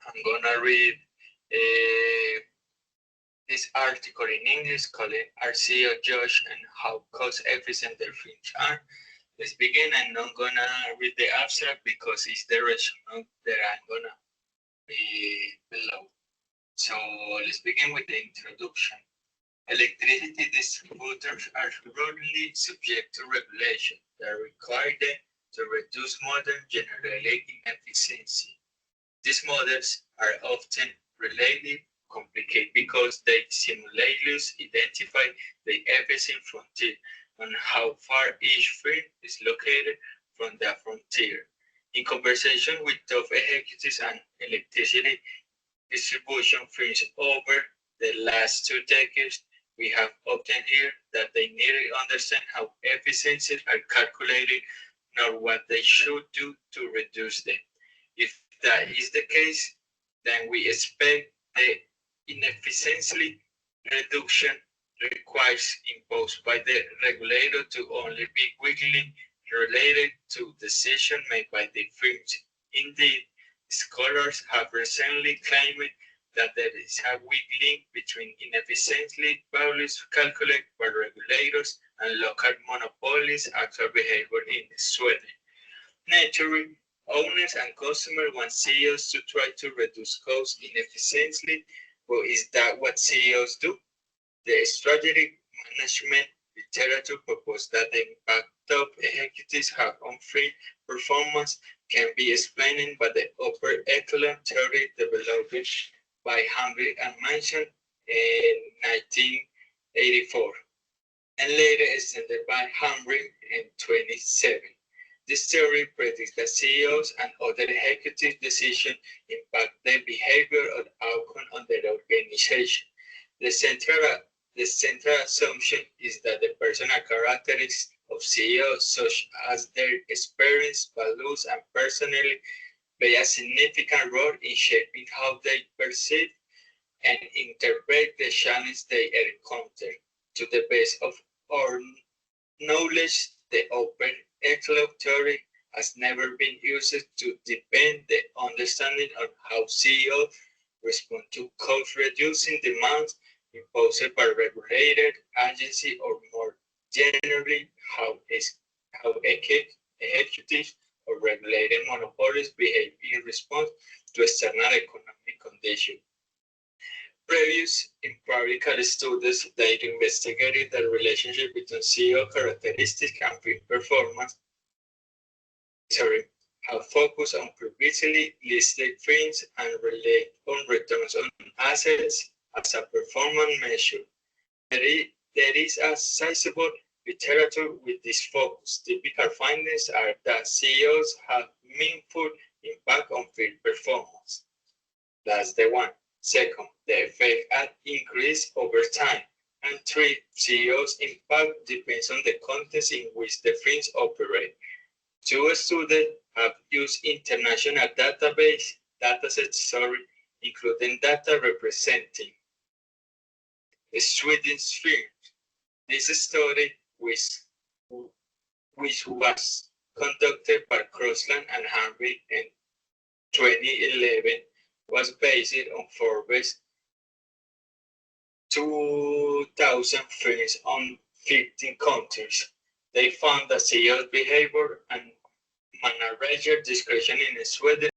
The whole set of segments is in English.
I'm gonna read uh, this article in English called RCO Josh and How Cost Efficient the Fringe Are. Let's begin. I'm not gonna read the abstract because it's the rationale that I'm gonna be below. So let's begin with the introduction. Electricity distributors are broadly subject to regulation that require them to reduce modern generating inefficiency. These models are often relatively complicated because they simultaneously identify the efficient frontier on how far each firm is located from the frontier. In conversation with top executives and electricity distribution firms over the last 2 decades, we have obtained here that they neither understand how efficiencies are calculated nor what they should do to reduce them. If that is the case, then we expect the inefficiency reduction requires imposed by the regulator to only be weakly related to decisions made by the firms. Indeed, scholars have recently claimed that there is a weak link between inefficiently values calculated by regulators and local monopolies' actual behavior in Sweden. Naturally, owners and customers want CEOs to try to reduce costs inefficiently, but is that what CEOs do? The strategic management literature proposes that the impact top executives have on free performance can be explained by the upper echelon theory developed by Hamri and Mansion in 1984 and later extended by Hamri in 27. This theory predicts that CEOs and other executive decisions impact the behavior or outcome of their organization. The central, the central assumption is that the personal characteristics of CEOs, such as their experience, values, and personality, play a significant role in shaping how they perceive and interpret the challenges they encounter. To the best of our knowledge, the open echelon theory has never been used to deepen the understanding of how CEOs respond to cost-reducing demands imposed by regulated agencies or more generally how executives or regulated monopolies behave in response to external economic conditions. Previous empirical studies that investigated the relationship between CEO characteristics and firm performance have focused on previously listed firms and relate on returns on assets as a performance measure. There is a sizable literature with this focus. Typical findings are that CEOs have meaningful impact on field performance. That's the one. Second, the effect at increase over time. And three, CEOs' impact depends on the context in which the firms operate. Two students have used international datasets, including data representing Sweden's firms. This study, which was conducted by Crossland and Henry in 2011, was based on Forbes 2,000 firms on 15 countries. They found that CEO's behavior and manager discretion in Sweden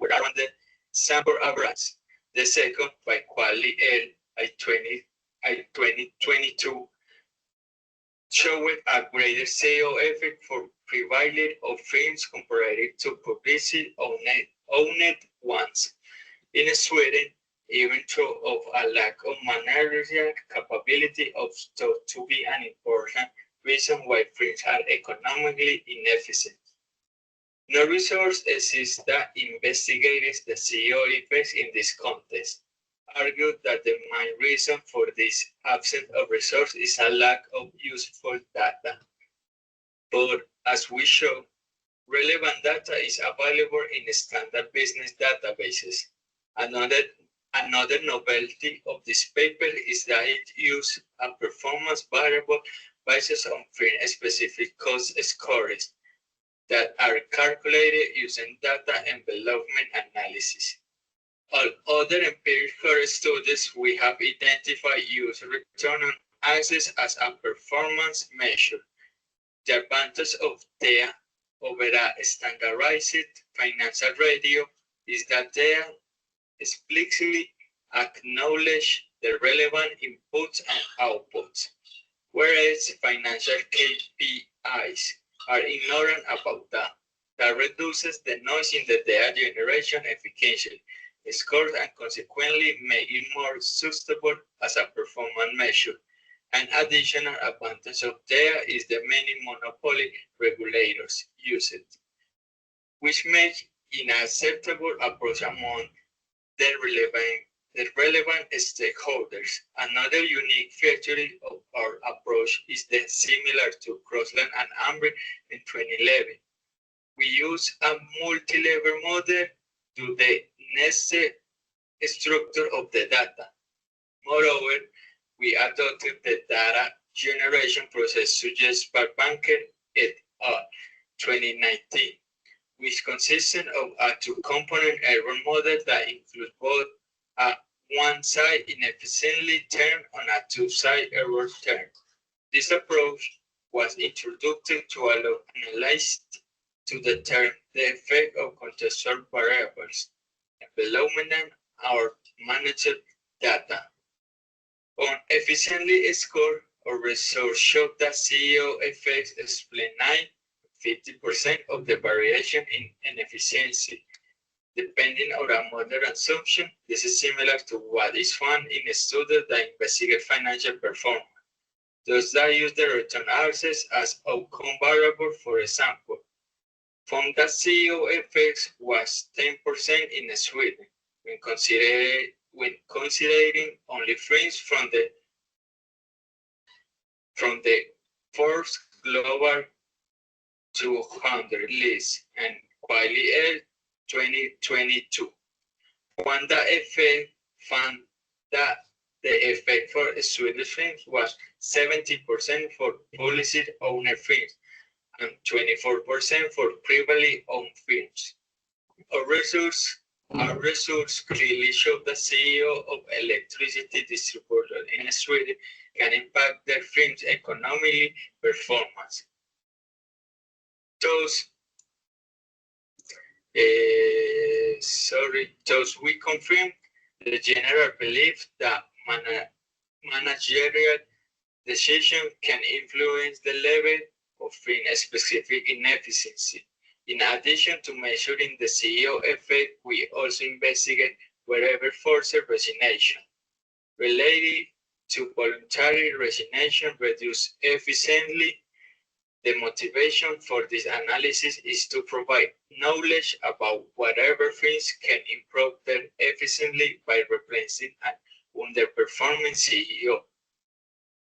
were around the sample average. The second, by Quali L. 2022, showed a greater CEO effect for private of firms compared to publicly owned ones. In Sweden, even though of a lack of managerial capability of thought to be an important reason why firms are economically inefficient. No resource exists that investigates the CEO effects in this context. Argued that the main reason for this absence of resource is a lack of useful data. But as we show, relevant data is available in standard business databases. Another novelty of this paper is that it uses a performance variable based on firm-specific cost scores that are calculated using data envelopment analysis. All other empirical studies we have identified use return on assets as a performance measure. The advantage of TEA over a standardized financial radio is that TEA explicitly acknowledge the relevant inputs and outputs, whereas financial KPIs are ignorant about that. That reduces the noise in the data generation efficiency scores and consequently make it more suitable as a performance measure. An additional advantage of data is the many monopoly regulators use it, which makes an acceptable approach among the relevant stakeholders. Another unique feature of our approach is that similar to Crossland and Amber in 2011. We use a multi-level model to the nested structure of the data. Moreover, we adopted the data generation process suggested by Banker et al. 2019, which consisted of a two-component error model that includes both a one-side inefficiently term and a two-side error term. This approach was introduced to allow analysts to determine the effect of contextual variables, development or managed data. On efficiently score, our results show that CEO effects explain 50% of the variation in inefficiency. Depending on a model assumption, this is similar to what is found in studies that investigate financial performance. Those that use the return access as outcome variable, for example, found that CEO effects was 10% in Sweden when considering only firms from the Forbes Global 200 list and Quality Air 2022. One that effect found that the effect for Swedish firms was 70% for policy owner firms and 24% for privately owned firms. Our results clearly show the CEO of electricity distributor in Sweden can impact their firm's economic performance. Thus, we confirm the general belief that managerial decisions can influence the level of firm-specific inefficiency. In addition to measuring the CEO effect, we also investigate wherever forced resignation related to voluntary resignation reduce efficiently. The motivation for this analysis is to provide knowledge about whatever firms can improve their efficiency by replacing an underperforming CEO.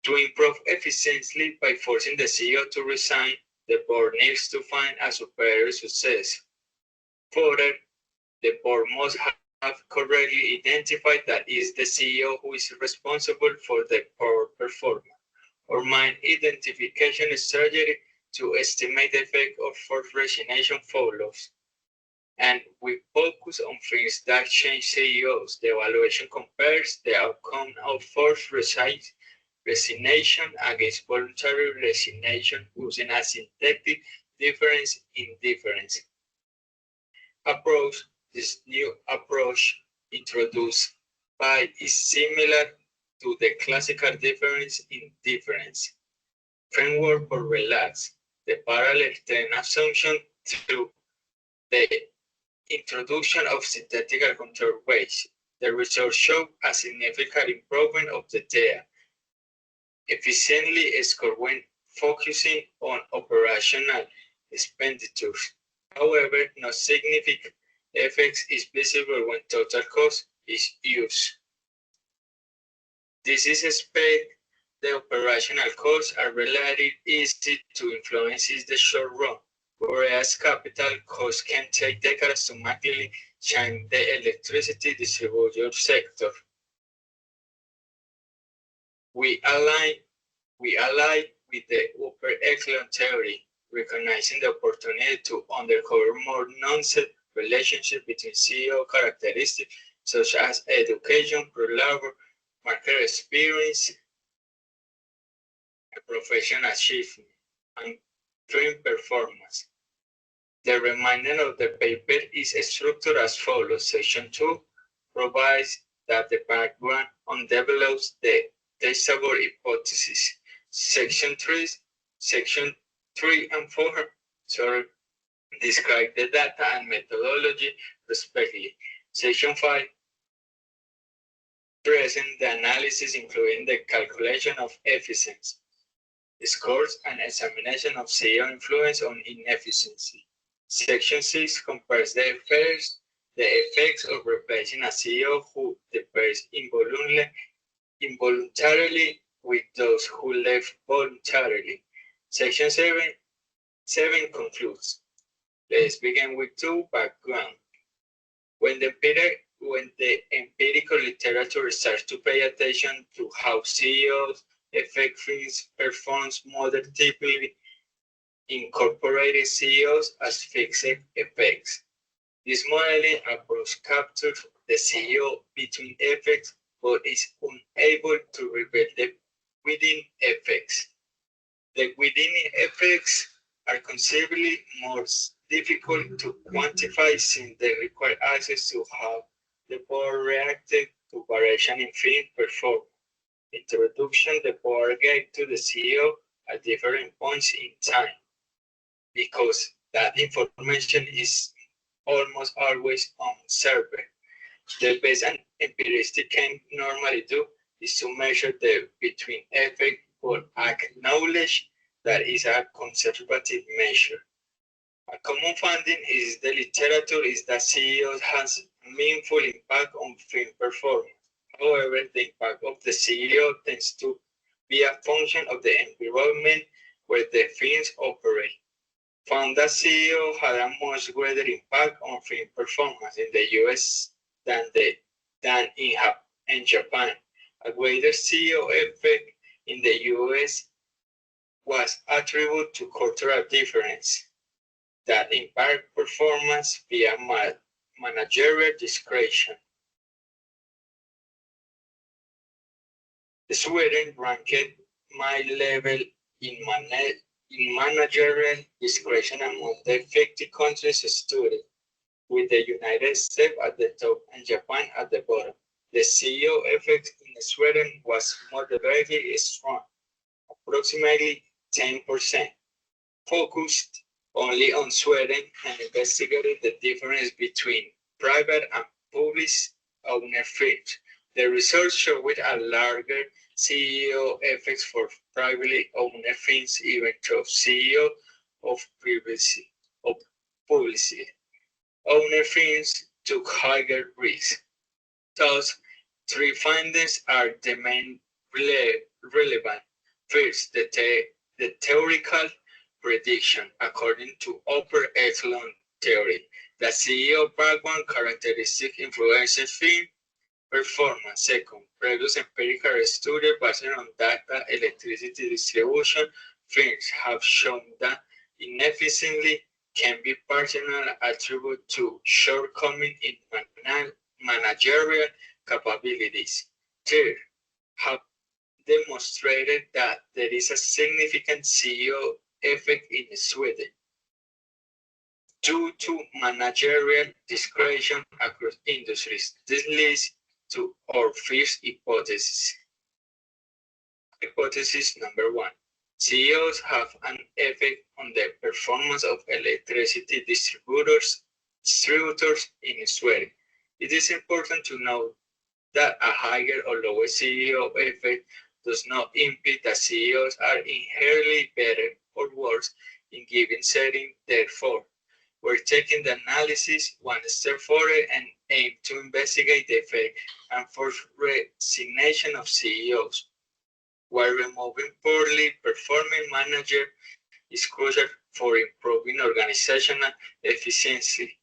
To improve efficiency by forcing the CEO to resign, the board needs to find a superior success. Further, the board must have correctly identified that it is the CEO who is responsible for the poor performance. Our mind identification strategy to estimate the effect of forced resignation follows. And we focus on firms that change CEOs. The evaluation compares the outcome of forced resignation against voluntary resignation using a synthetic difference in difference approach. This new approach introduced by is similar to the classical difference in difference framework for relax the parallel trend assumption through the introduction of synthetic control weights. The results show a significant improvement of the data efficiently score when focusing on operational expenditures. However, no significant effects is visible when total cost is used. This is expected. The operational costs are relatively easy to influence in the short run, whereas capital costs can take decades to massively change the electricity distribution sector. We ally with the upper echelon theory, recognizing the opportunity to uncover more nuanced relationship between CEO characteristics such as education, pro-labor, market experience, and professional achievement, and firm performance. The remainder of the paper is structured as follows. Section 2 provides that the background develops the testable hypothesis. Section 3 and 4 describe the data and methodology respectively. Section 5 present the analysis including the calculation of efficiency, scores, and examination of CEO influence on inefficiency. Section 6 compares the effects of replacing a CEO who departs involuntarily with those who left voluntarily. Section 7 concludes. Let's begin with 2 background. When the empirical literature starts to pay attention to how CEOs affect firms' performance, model typically incorporated CEOs as fixed effects. This modeling approach captures the CEO between effects but is unable to reveal the within effects. The within effects are considerably more difficult to quantify since they require access to how the board reacted to variation in firm performance. Introduction: the board gave to the CEO at different points in time, because that information is almost always uncertain. The best an empirist can normally do is to measure the between effect, but acknowledge that is a conservative measure. A common finding is the literature is that CEOs has meaningful impact on firm performance. However, the impact of the CEO tends to be a function of the environment where the firms operate. Found that CEO had a much greater impact on firm performance in the US than in Japan. A greater CEO effect in the US was attributed to cultural difference that impact performance via managerial discretion. Sweden ranked my level in managerial discretion among the 50 countries studied, with the United States at the top and Japan at the bottom. The CEO effect in Sweden was moderately strong, approximately 10%, focused only on Sweden and investigated the difference between private and public owner firms. The results showed a larger CEO effects for privately owned firms, even though CEO of publicly owned firms took higher risks. Thus, 3 findings are the main relevant. First, the theoretical prediction according to upper echelon theory. The CEO background characteristic influences firm performance. Second, previous empirical studies based on data electricity distribution firms have shown that inefficiency can be partially attributed to shortcomings in managerial capabilities. Third, have demonstrated that there is a significant CEO effect in Sweden due to managerial discretion across industries. This leads to our first hypothesis. Hypothesis number 1. CEOs have an effect on the performance of electricity distributors in Sweden. It is important to note that a higher or lower CEO effect does not imply that CEOs are inherently better or worse in given setting. Therefore, we're taking the analysis one step forward and aim to investigate the effect and forced resignation of CEOs. While removing poorly performing managers is crucial for improving organizational efficiency,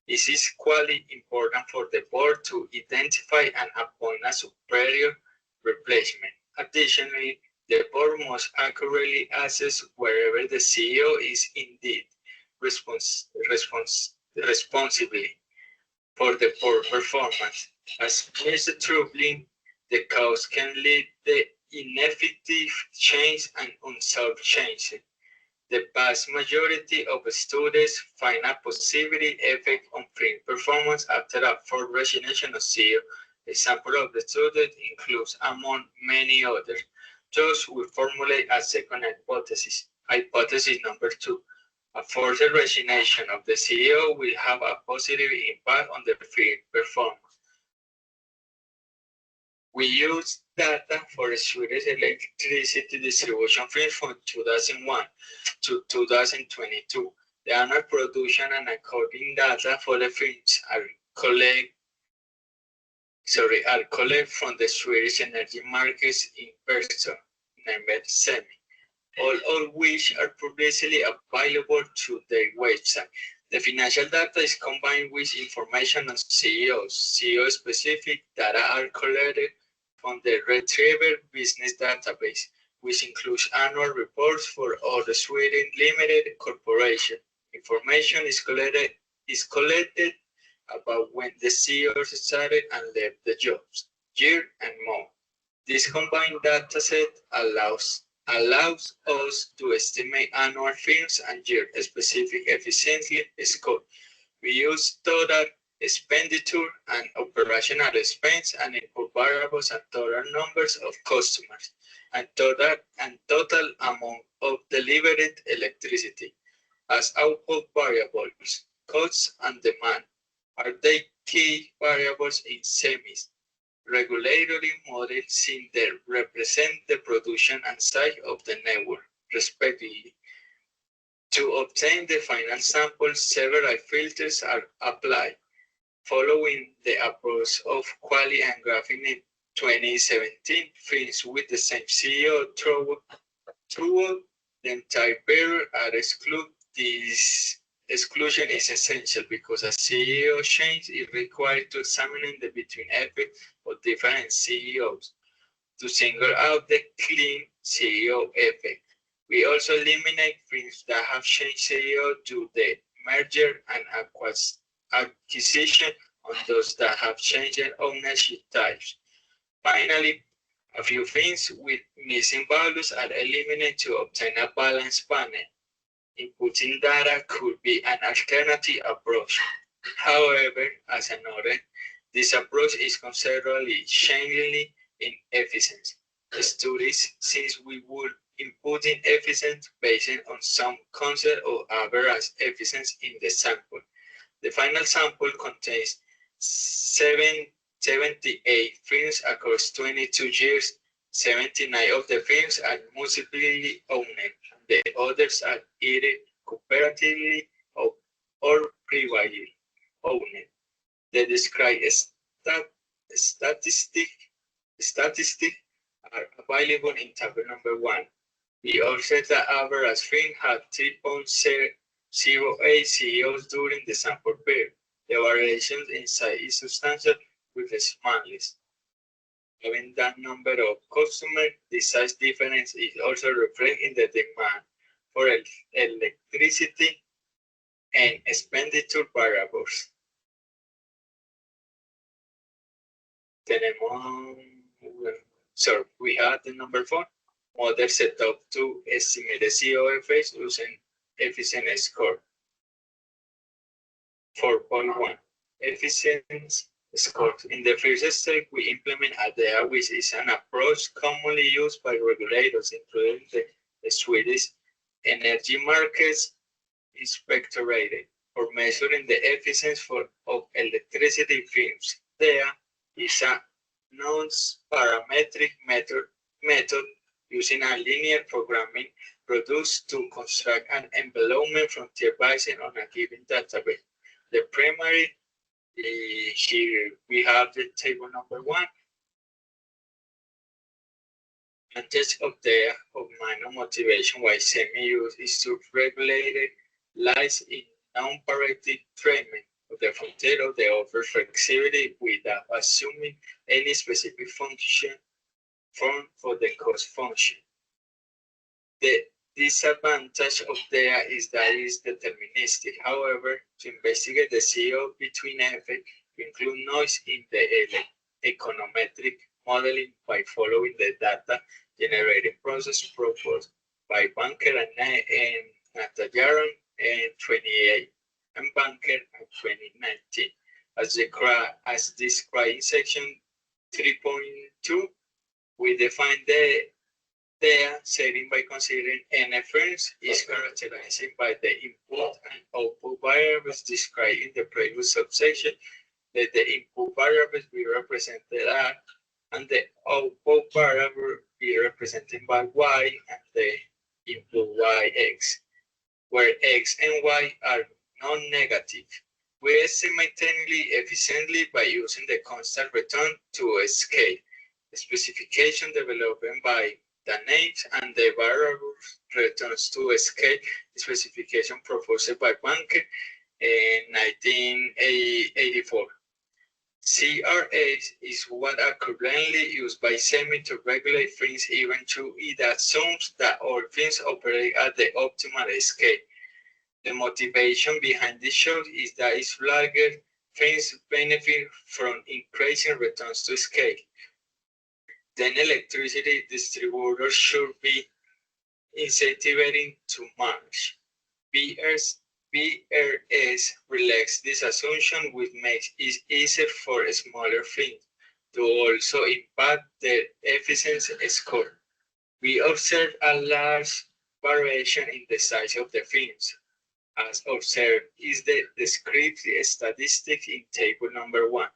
it is equally important for the board to identify and appoint a superior replacement. Additionally, the board must accurately assess whether the CEO is indeed responsible for the poor performance. As Mr. Troubling, the cause can lead to ineffective change and unsolved change. The vast majority of students find a positive effect on film performance after a full resignation of CEO. Example of the student includes, among many others, thus we formulate a second hypothesis. Hypothesis number two. A further resignation of the CEO will have a positive impact on the film performance. We use data for Swedish electricity distribution film from 2001 to 2022. The annual production and according data for the films are collected from the Swedish energy markets in person, named SEMI, all of which are publicly available through their website. The financial data is combined with information on CEOs. CEO-specific data are collected from the Retriever Business Database, which includes annual reports for all the Sweden Limited Corporation. Information is collected about when the CEOs started and left the jobs, year and more. This combined dataset allows us to estimate annual films and year-specific efficiency score. We use total expenditure and operational expense and input variables and total numbers of customers and total amount of delivered electricity. As output variables, costs and demand are the key variables in SEMI's regulatory model since they represent the production and size of the network, respectively. To obtain the final sample, several filters are applied. Following the approach of Quali and Graphing in 2017, films with the same CEO throughout the entire period are excluded. This exclusion is essential because a CEO change is required to examine the between effect of different CEOs to single out the clean CEO effect. We also eliminate films that have changed CEO to the merger and acquisition on those that have changed ownership types. Finally, a few films with missing values are eliminated to obtain a balanced panel. Inputting data could be an alternative approach. However, as a noted, this approach is considerably changingly inefficient. Studies since we would inputting efficiency based on some concept of average efficiency in the sample. The final sample contains 78 films across 22 years. 79 of the films are municipally owned. The others are either cooperatively or privately owned. The described statistics are available in table number 1. We observed that average film had 3.08 CEOs during the sample period. The variations in size is substantial with the smallest. Having that number of customers, the size difference is also reflected in the demand for electricity and expenditure variables. We have the number 4. Model set up to estimate the CO effects using efficiency score. 4.1. Efficiency score. In the first step, we implement ADEA, which is an approach commonly used by regulators, including the Swedish Energy Markets Inspectorate, for measuring the efficiency of electricity firms. ADEA is a non-parametric method using a linear programming produced to construct an envelopment frontier based on a given database. The primary, here we have the table number 1. And just of minor motivation why semi-use is to regulate lies in non-parametric treatment of the frontier of the offer flexibility without assuming any specific function form for the cost function. The disadvantage of DEA is that it is deterministic. However, to investigate the CO between effect, to include noise in the econometric modeling by following the data generating process proposed by Banker and Natajaran in 28 and Banker in 2019. As described in section 3.2, we define the setting by considering n frames is characterized by the input and output variables described in the previous subsection. Let the input variables be represented as and the output variable be represented by y and the input yx, where x and y are non-negative. We estimate technically efficiently by using the constant return to a scale. The specification developed by the names and the variables returns to a scale specification proposed by Banker in 1984. CRS is what are currently used by SEMI to regulate fins even though it assumes that all fins operate at the optimal scale. The motivation behind this choice is that its larger fins benefit from increasing returns to scale. Then electricity distributors should be incentivizing to merge. BRS relax this assumption, which makes it easier for smaller fins to also impact the efficiency score. We observe a large variation in the size of the fins, as observed is the descriptive statistic in table number 1.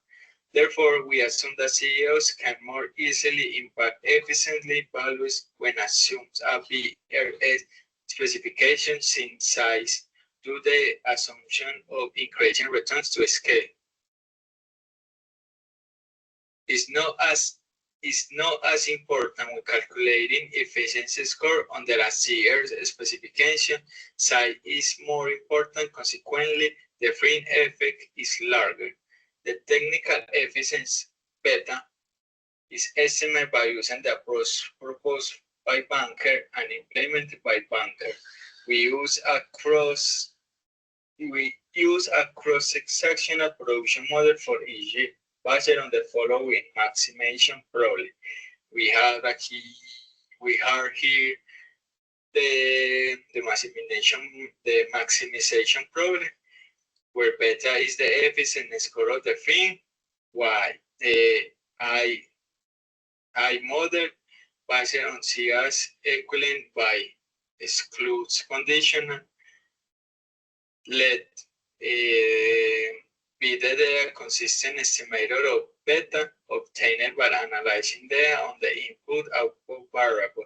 Therefore, we assume that CEOs can more easily impact efficiently values when assumed a BRS specification since size to the assumption of increasing returns to scale. It's not as important when calculating efficiency score under a CEO's specification. Size is more important, consequently, the fringe effect is larger. The technical efficiency beta is estimated by using the approach proposed by Banker and implemented by Banker. We use a cross-sectional production model for EG based on the following maximization problem. We have here the maximization problem, where beta is the efficiency score of the fin, while the I model based on CS equivalent by excludes conditional. Let be the consistent estimator of beta obtained by analyzing data on the input-output variable.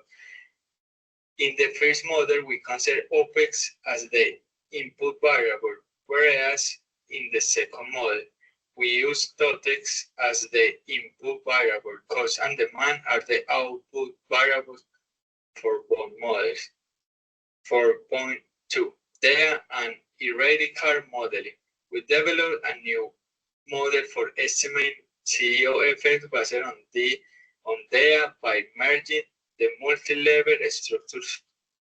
In the first model, we consider OPEX as the input variable, whereas in the second model, we use TOTEX as the input variable. Cost and demand are the output variables for both models. 4.2. Data and theoretical modeling. We developed a new model for estimating CEO effects based on data by merging the multi-level structures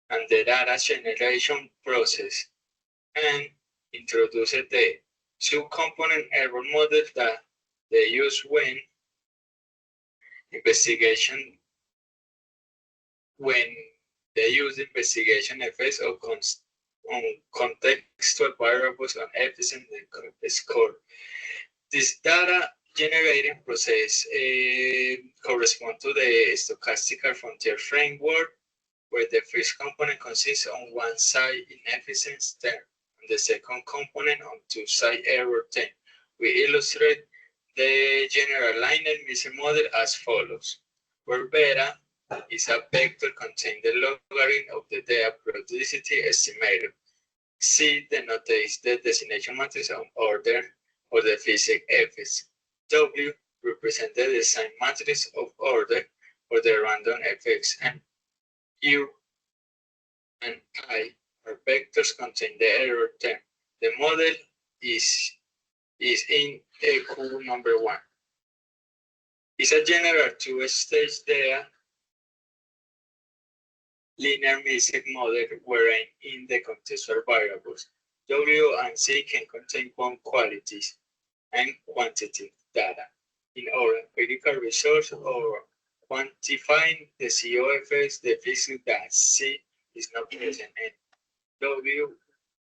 and the data generation process, and introduced the two-component error model that they use when they use investigation effects on contextual variables on efficiency score. This data generating process corresponds to the stochastic frontier framework, where the first component consists on one side inefficiency term and the second component on two side error term. We illustrate the general linear missing model as follows, where beta is a vector containing the logarithm of the data periodicity estimator. C denotes the designation matrix on order for the physics effects. W represents the design matrix of order for the random effects, and U and I are vectors containing the error term. The model is in EQ number 1. It's a general two-stage data linear mixed model wherein in the contextual variables W and C can contain bound qualities. and quantitative data. In our empirical research or quantifying the CO effects, the physics that C is not present and W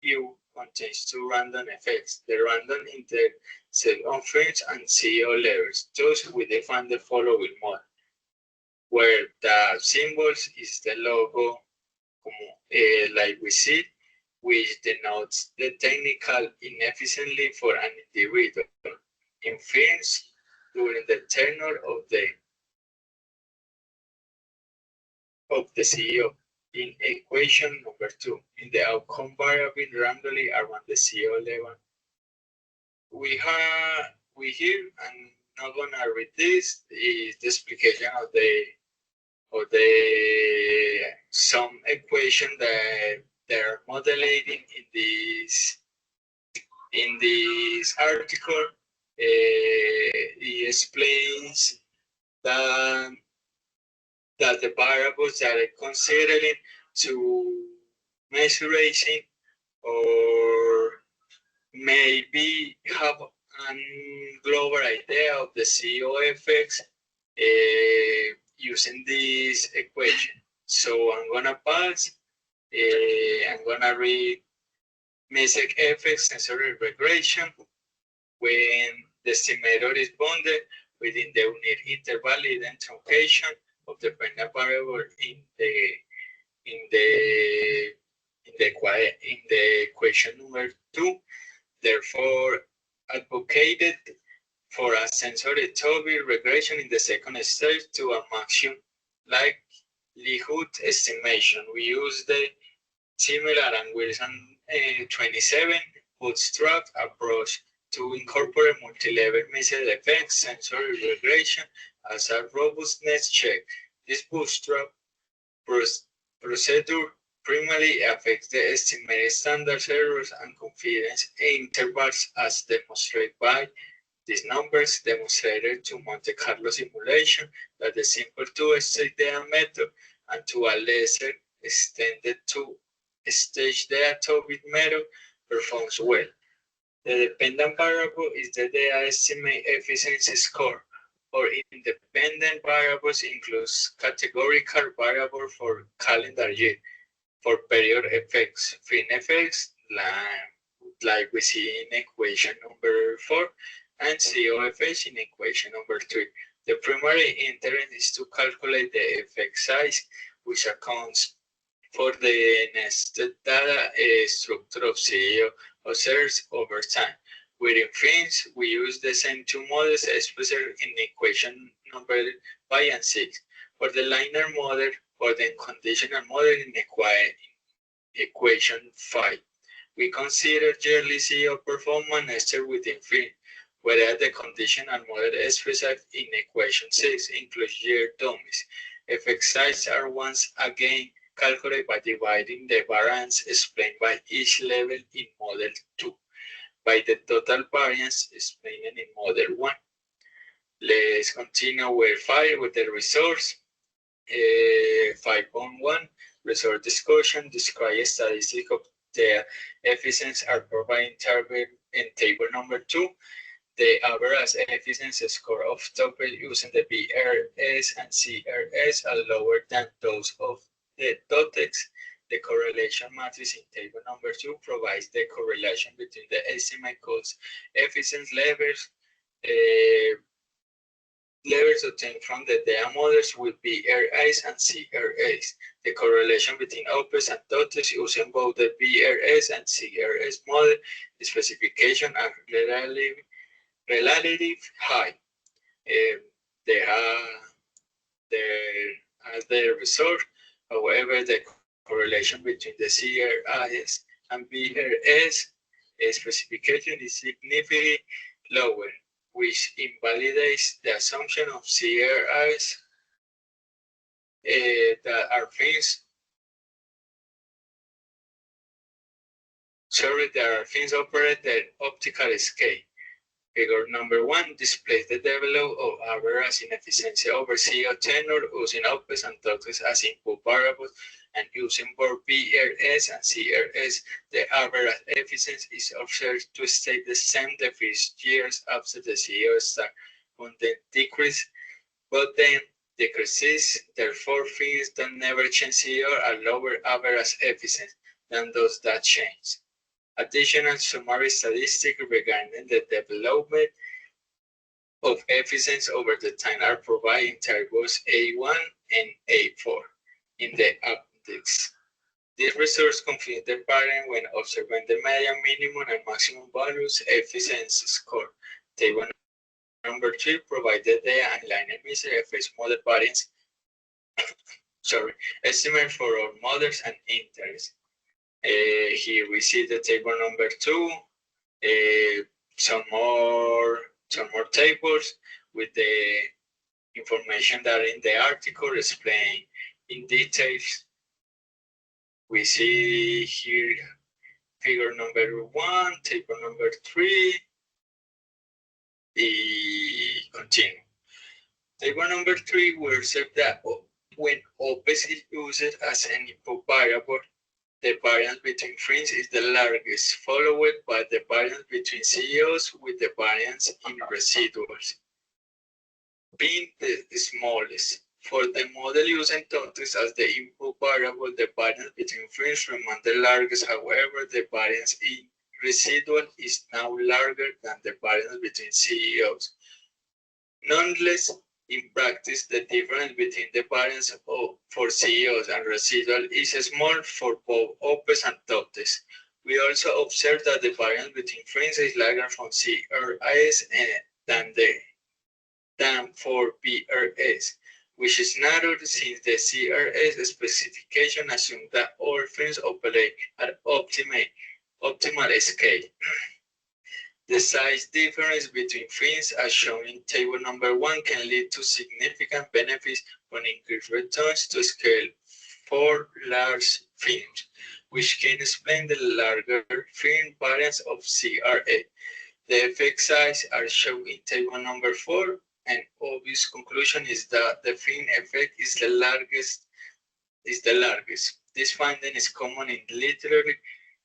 U contains two random effects, the random interference and CO levels. Thus, we define the following model, where the symbols is the logo, like we see, which denotes the technical inefficiency for an individual inference during the tenure of the CEO. In equation number 2, in the outcome variable randomly around the CEO level, we here, I'm not gonna read this, is the explication of the some equation that they're modeling in this article. It explains that that the variables that are considering to measuring or maybe have a global idea of the CO effects using this equation. So I'm gonna pass. I'm gonna read Mesic effects sensory regression when the estimator is bounded within the unit interval and truncation of the dependent variable in the in the equation number 2. Therefore, advocated for a sensory Toby regression in the second stage to a maximum likelihood estimation. We use the similar and Wilson 27 bootstrap approach to incorporate multi-level method effects sensory regression as a robustness check. This bootstrap procedure primarily affects the estimated standard errors and confidence intervals as demonstrated by these numbers demonstrated to Monte Carlo simulation that the simple two-stage data method and to a lesser extent the two-stage data Tobit method performs well. The dependent variable is the data estimate efficiency score, or independent variables includes categorical variable for calendar year, for period effects, fin effects, like we see in equation number 4, and CO effects in equation number 3. The primary interest is to calculate the effect size, which accounts for the nested data structure of CEO observed over time. Within fins, we use the same two models expressed in equation number 5 and 6. For the linear model, for the conditional model in equation 5. We consider yearly CEO performance nested within fin, whereas the conditional model expressed in equation 6 includes year dummies. Effect sizes are once again calculated by dividing the variance explained by each level in model 2 by the total variance explained in model 1. Let's continue with 5 with the resource. 5.1 resource discussion describe statistics of the efficiency are provided in table number 2. The average efficiency score of topic using the BRS and CRS are lower than those of the TOTEX. The correlation matrix in table number 2 provides the correlation between the estimate cost efficiency levels obtained from the data models with BRS and CRS. The correlation between OPEX and TOTEX using both the BRS and CRS model specification are relatively high. As the result, however, the correlation between the CRS and BRS specification is significantly lower, which invalidates the assumption of CRS that are things operate at optical scale. Figure number 1 displays the development of average inefficiency over CO tenor using OPEs and TOTES as input variables and using both PRS and CRS. The average efficiency is observed to stay the same the first years after the CO start, on the decrease, but then decreases. Therefore, fins that never change CO are lower average efficiency than those that change. Additional summary statistics regarding the development of efficiency over the time are provided in tables A1 and A4 in the appendix. These results confirm the pattern when observing the median, minimum, and maximum values efficiency score. Table number 3 provided the aligner measure effects model variance estimate for all models and interest. Here we see the table number 2, some more tables with the information that in the article explained in details. We see here figure number 1, table number 3. Continue. Table number 3 we observe that when OPES is used as an input variable, the variance between fringe is the largest, followed by the variance between CEOs with the variance in residuals being the smallest. For the model using TOTES as the input variable, the variance between fringe remains the largest. However, the variance in residual is now larger than the variance between CEOs. Nonetheless, in practice, the difference between the variance for CEOs and residual is small for both OPES and TOTES. We also observe that the variance between fringe is larger from CRS than for PRS, which is narrowed since the CRS specification assumes that all fringe operate at optimal scale. The size difference between fringes as shown in table number 1 can lead to significant benefits when increased returns to scale for large fringes, which can explain the larger fringe variance of CRA. The effect size are shown in table number 4. An obvious conclusion is that the fringe effect is the largest. This finding is common in literature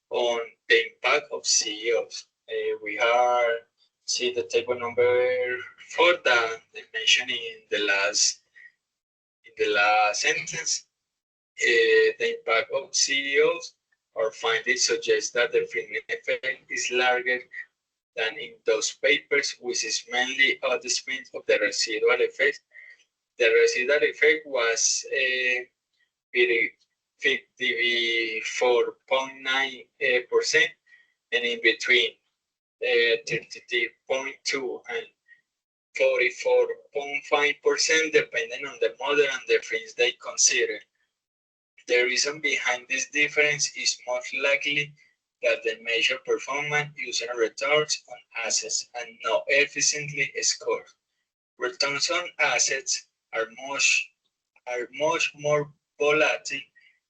on the impact of CEOs. We are see the table number 4 that they mentioned in the last sentence. The impact of CEOs. Our findings suggest that the fringe effect is larger than in those papers, which is mainly a display of the residual effect. The residual effect was 54.9%, and in between 33.2 and 44.5% depending on the model and the fringe they consider. The reason behind this difference is most likely that the measured performance using returns on assets and not efficiently scored. Returns on assets are much more volatile,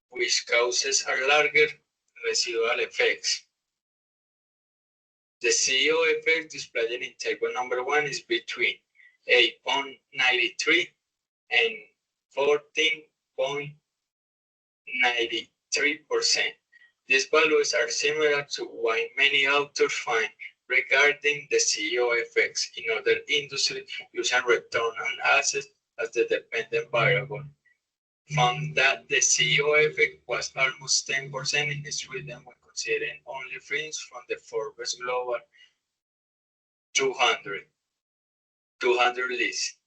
which causes a larger residual effects. The CEO effect displayed in table number 1 is between 8.93 and 14.93%. These values are similar to what many authors find regarding the CEO effects in other industries using return on assets as the dependent variable. Found that the CEO effect was almost 10% in Sweden when considering only fringe from the Forbes Global 200 list.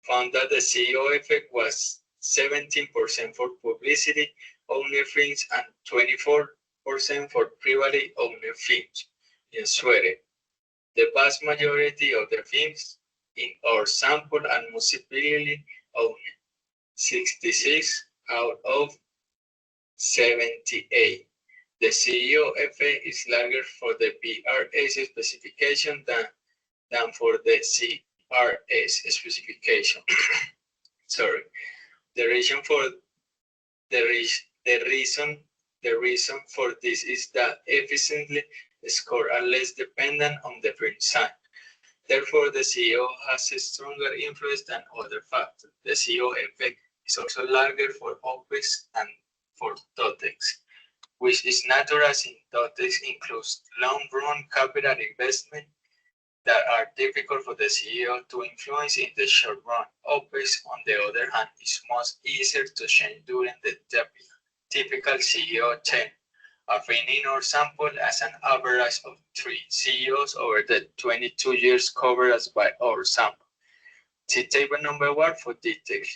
Found that the CEO effect was 17% for publicity only fringe and 24% for privately owned films in Sweden. The vast majority of the films in our sample are municipally owned, 66 out of 78. The CEO effect is larger for the PRS specification than for the CRS specification. Sorry. The reason for this is that efficiently scores are less dependent on the fringe size. Therefore, the CEO has a stronger influence than other factors. The CEO effect is also larger for OPEX than for TOTEX, which is natural since TOTEX includes long-run capital investment that are difficult for the CEO to influence in the short run. OPEX, on the other hand, is much easier to change during the typical CEO tenure. Offering our sample as an average of 3 CEOs over the 22 years covered by our sample. See table number 1 for details.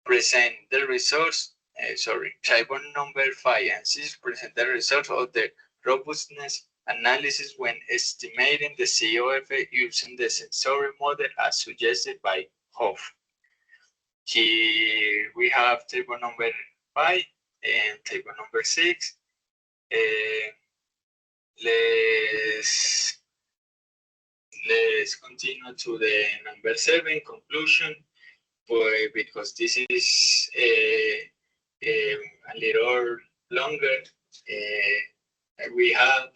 Present the results, table number 5 and 6 present the results of the robustness analysis when estimating the CEO effect using the sensory model as suggested by Hoff. Here we have table number 5 and table number 6. Let's continue to the number 7 conclusion, because this is a little longer. We have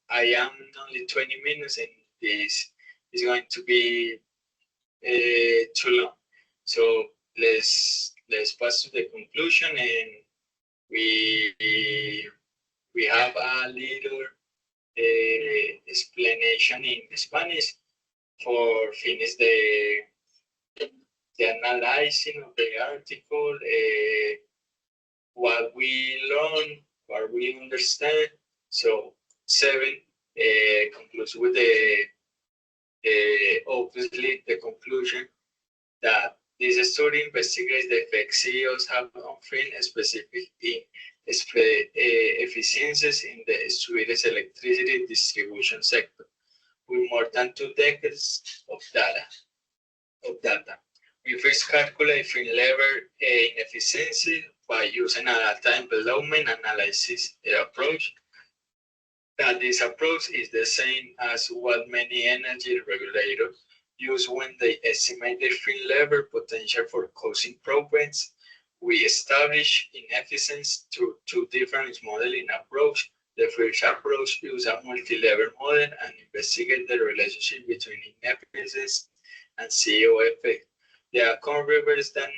I am only 20 minutes and this is going to be too long. So let's pass to the conclusion, and we have a little explanation in Spanish for finish the analyzing of the article, what we learn, what we understand. So 7 concludes with obviously the conclusion that this study investigates the effect CEOs have on film specific efficiencies in the Swedish electricity distribution sector, with more than 2 decades of data. We first calculate film level inefficiency by using a data envelopment analysis approach. That this approach is the same as what many energy regulators use when they estimate the film level potential for cost improvements. We establish inefficiency through 2 different modeling approaches. The first approach uses a multi-level model and investigates the relationship between inefficiency and CEO effect. The outcome reveals that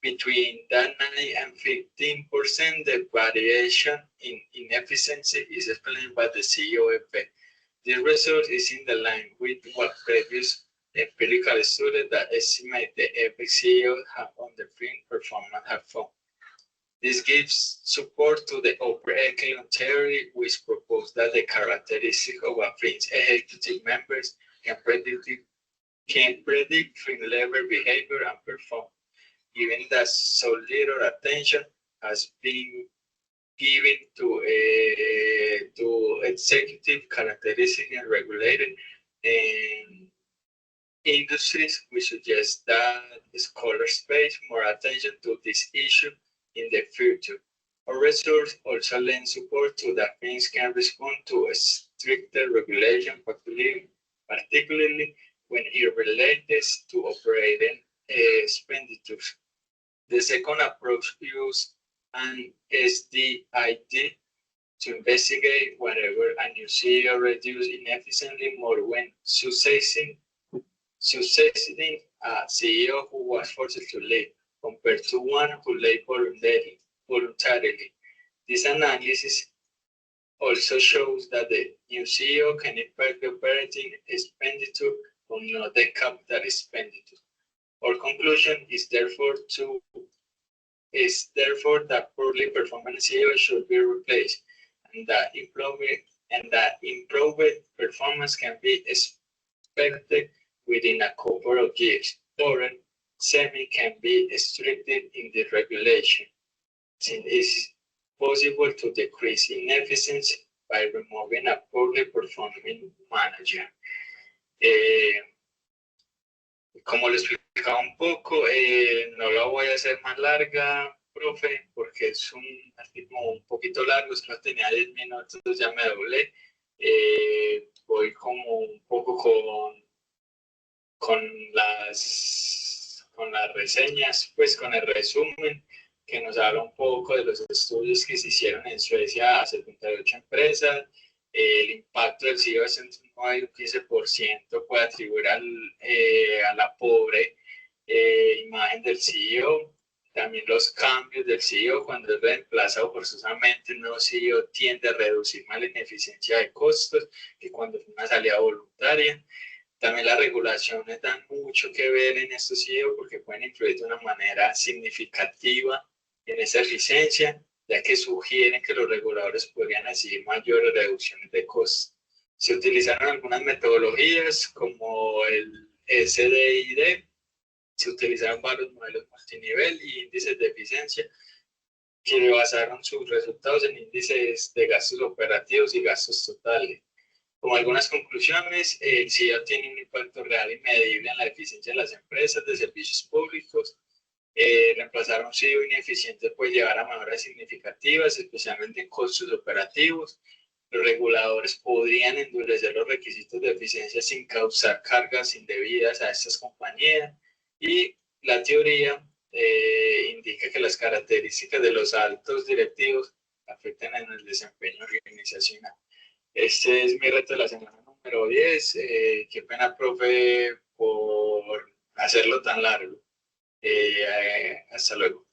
between that 9 and 15%, the variation in inefficiency is explained by the CEO effect. This result is in the line with what previous empirical studies that estimate the effect CEOs have on the film performance have found. This gives support to the upper echelon theory, which proposes that the characteristics of a film's executive members can predict film level behavior and performance, given that so little attention has been given to executive characteristics in regulated industries. We suggest that scholars pay more attention to this issue in the future. Our research also lends support to that things can respond to a stricter regulation, particularly when it relates to operating expenditures. The second approach uses an SDID to investigate whether a new CEO reduces inefficiently more when succeeding a CEO who was forced to leave, compared to one who left voluntarily. This analysis also shows that the new CEO can impact the operating expenditure but not the capital expenditure. Our conclusion is therefore that poorly performing CEO should be replaced, and that improved performance can be expected within a couple of years. Foreign semi can be restricted in the regulation, since it is possible to decrease inefficiency by removing a poorly performing manager. Como lo explicaba un poco, no la voy a hacer más larga, profe, porque es un artículo un poquito largo, solo tenía 10 minutos, ya me doblé. Voy como un poco con las reseñas, pues con el resumen, que nos habla un poco de los estudios que se hicieron en Suecia a 78 empresas, El impacto del CEO es entre un 9 y un 15%, puede atribuir a la pobre imagen del CEO. También los cambios del CEO, cuando es reemplazado forzosamente, un nuevo CEO tiende a reducir más la ineficiencia de costos que cuando es una salida voluntaria. También las regulaciones dan mucho que ver en estos CEO porque pueden influir de una manera significativa en esa eficiencia, ya que sugieren que los reguladores podrían decidir mayores reducciones de costos. Se utilizaron algunas metodologías como el SDID, se utilizaron varios modelos multinivel y índices de eficiencia que basaron sus resultados en índices de gastos operativos y gastos totales. Como algunas conclusiones, el CEO tiene un impacto real y medible en la eficiencia de las empresas de servicios públicos. Reemplazar a un CEO ineficiente puede llevar a mejoras significativas, especialmente en costos operativos. Los reguladores podrían endurecer los requisitos de eficiencia sin causar cargas indebidas a estas compañías. Y la teoría indica que las características de los altos directivos afectan en el desempeño organizacional. Este es mi reto de la semana número 10. Qué pena, profe, por hacerlo tan largo. Hasta luego.